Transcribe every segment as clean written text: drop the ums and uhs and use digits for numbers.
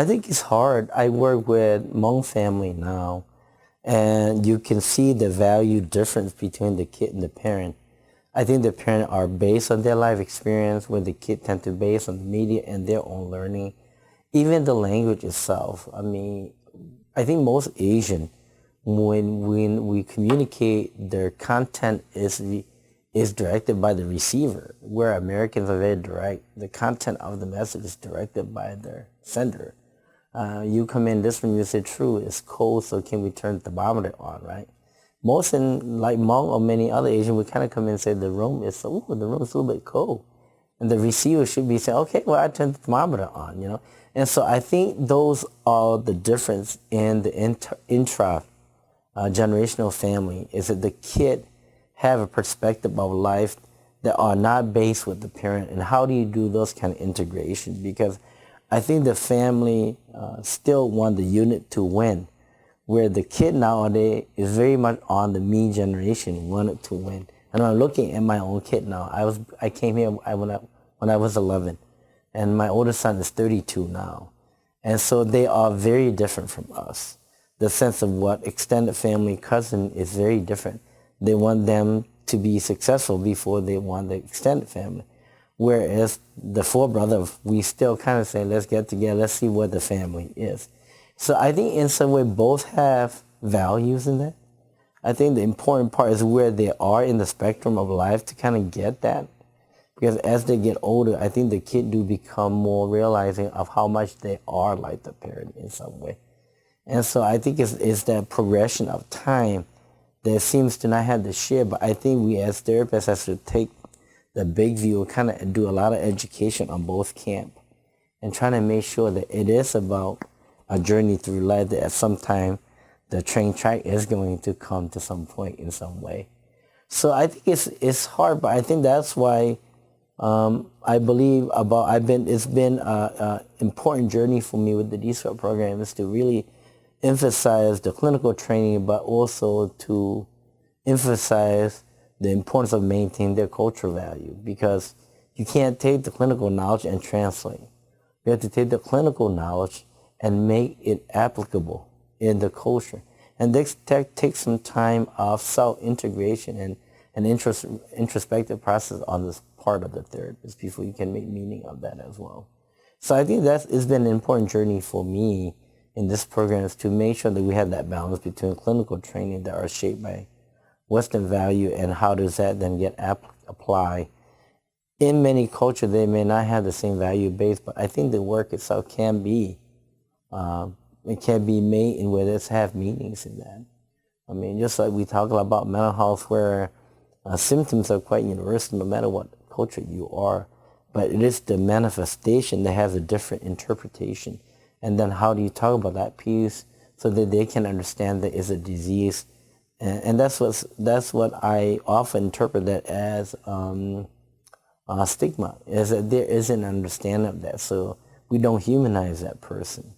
I think it's hard. I work with Hmong family now, and you can see the value difference between the kid and the parent. I think the parents are based on their life experience, where the kid tend to base on the media and their own learning. Even the language itself. I mean, I think most Asian, when we communicate, their content is directed by the receiver, where Americans are very direct. The content of the message is directed by their sender. You come in this room, you say, true, it's cold, so can we turn the thermometer on, right? Most in, like Hmong or many other Asian, we kind of come in and say, the room is a little bit cold. And the receiver should be saying, okay, well, I turned the thermometer on, you know? And so I think those are the difference in the generational family, is that the kid have a perspective of life that are not based with the parent. And how do you do those kind of integrations? Because I think the family still want the unit to win, where the kid nowadays is very much on the me generation, wanted to win. And I'm looking at my own kid now. I came here when I was 11, and my oldest son is 32 now. And so they are very different from us. The sense of what extended family cousin is very different. They want them to be successful before they want the extended family. Whereas the four brothers, we still kind of say, let's get together, let's see what the family is. So I think in some way both have values in that. I think the important part is where they are in the spectrum of life to kind of get that. Because as they get older, I think the kid do become more realizing of how much they are like the parent in some way. And so I think it's that progression of time that seems to not have the share, but I think we as therapists have to take the big view, kind of do a lot of education on both camp and trying to make sure that it is about a journey through life, that at some time the train track is going to come to some point in some way. So I think it's hard, but I think that's why I believe it's been an important journey for me with the DSWAP program, is to really emphasize the clinical training, but also to emphasize the importance of maintaining their cultural value, because you can't take the clinical knowledge and translate. You have to take the clinical knowledge and make it applicable in the culture. And this takes some time of self-integration and an introspective process on this part of the therapist before you can make meaning of that as well. So I think it's been an important journey for me in this program, is to make sure that we have that balance between clinical training that are shaped by Western value and how does that then get applied. In many cultures, they may not have the same value base, but I think the work itself can be made in where there's have meanings in that. I mean, just like we talk about mental health, where symptoms are quite universal no matter what culture you are, but it is the manifestation that has a different interpretation. And then how do you talk about that piece so that they can understand that it's a disease? And that's what I often interpret that as stigma, is that there is an understanding of that. So we don't humanize that person.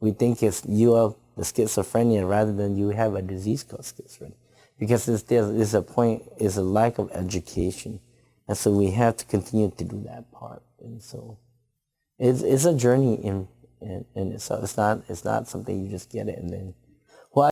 We think you are the schizophrenia rather than you have a disease called schizophrenia. Because there's a lack of education. And so we have to continue to do that part. And so it's a journey in itself. It's not something you just get it and then